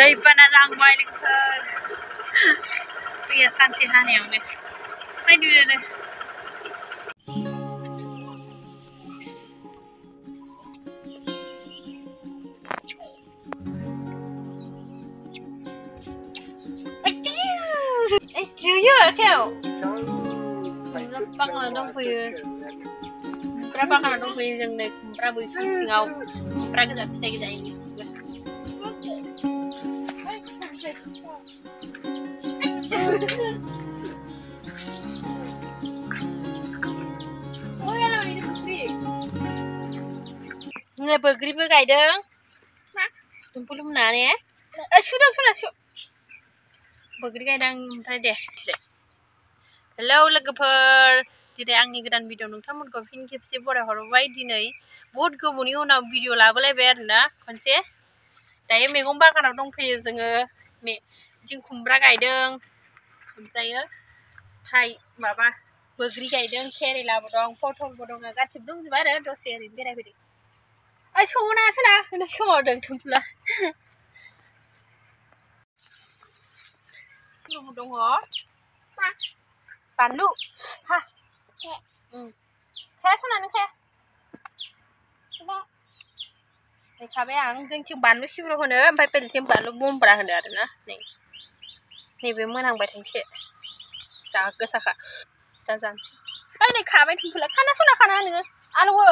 दैबाना जांबाय लोगोफोर दैया सानसे हानायावनो नायदो keo bang dong punya berapa kan dong punya yang naik berapa itu singau berapa kita bisa kita ini nggak begri begaideng belum nanya sudah begri gaidang oमफ्राय deh hello लोगोफोर दिनै आंनि गोदान video नोंथांमोनखौ फिन खेबसे बरायहरबाय दिनै बहुत गोबावनि उनाव भिडिअ लाबोलायबाय आरोना खनसे दायो मैगं बागानाव दंफैयो जोङो जों खुमब्रा गायदों ओमफ्राय थाइ माबा बोग्रि गायदों केरेलाबो दं पटलबो दङ गासिबो दंजोबो आरो दसे ओरैनो बेरायफैदों ओइ सौनासोना सोमावदों थुमफुला दङ बानलु ha खाया सनानो खाया खाबाय आं जोंथिं बानलु सिब्र होनो ओमफ्राय बेलेगथिं बानलु बमब्रा होनो आरोना नैबे मोनांबाय थांसे जा गोसाखा दा जानोसै ओइ नै खाबाय थुमफुला खाना सना खाना नोङो आलौवो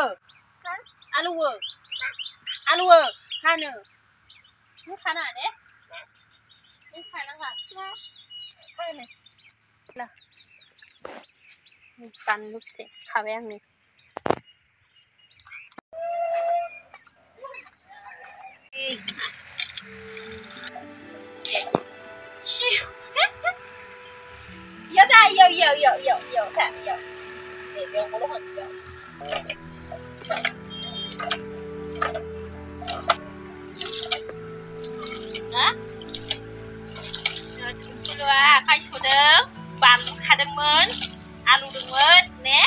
हानो नों खाना दे नों खानाङा बानलु फिथाइ खाबाय आंनि Yo ta yo ta yo để yo có lúc hơn yo hả rồi chúng tôi là khai số đơn bàn khai đơn mến alu đơn mến nè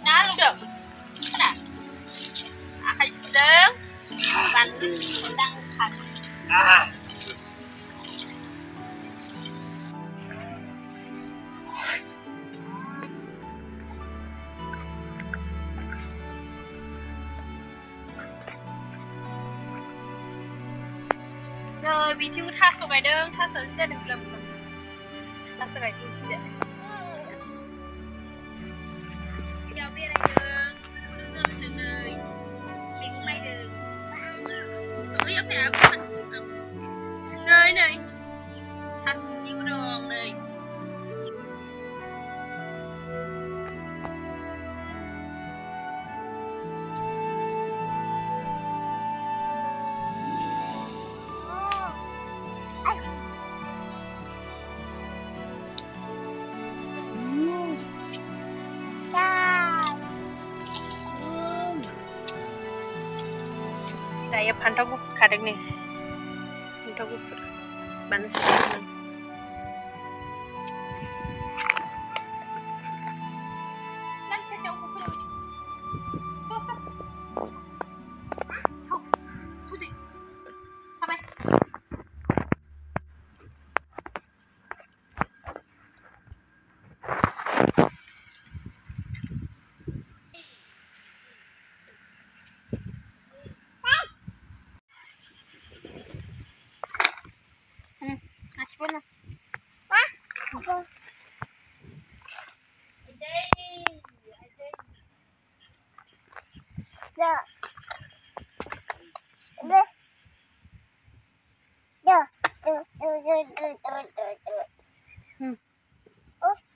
nó alu được thế nào khai số đơn bàn lúc đang khai rồi vì chưa tha số cái đơn tha số sẽ được làm tha số cái gì sẽ chào biết đây đường đường đời mình may đường tối 옆에 앞에 rồi này tha số gì có đường này Saya pantau gufur kadang nih, pantau gufur, panas banget.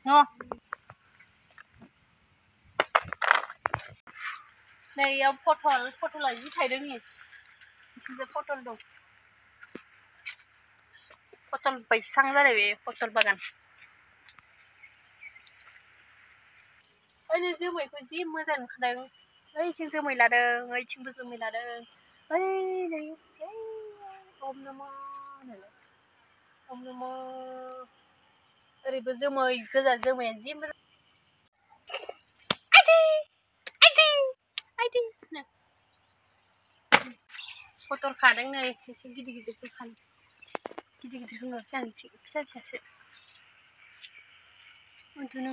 Ngon. Này photo là gì thầy đấy nhỉ? Photo đâu? Photo bay sang ra đây photo bagan. Ơi này dưa mày có gì mưa dần khadang. Ơi chim dưa mày là đờ, ơi chim dưa mày là đờ. Ơi này, ôm nó mơ này. Ôm nó mơ. Ơi bây giờ mày cứ ra dưa mày gì mà nè. Photo khadang này, gidi-gidi tuh kan. गिदिर गिदिर होनहरसै आं एसे फिसा फिसासो उन्दुनो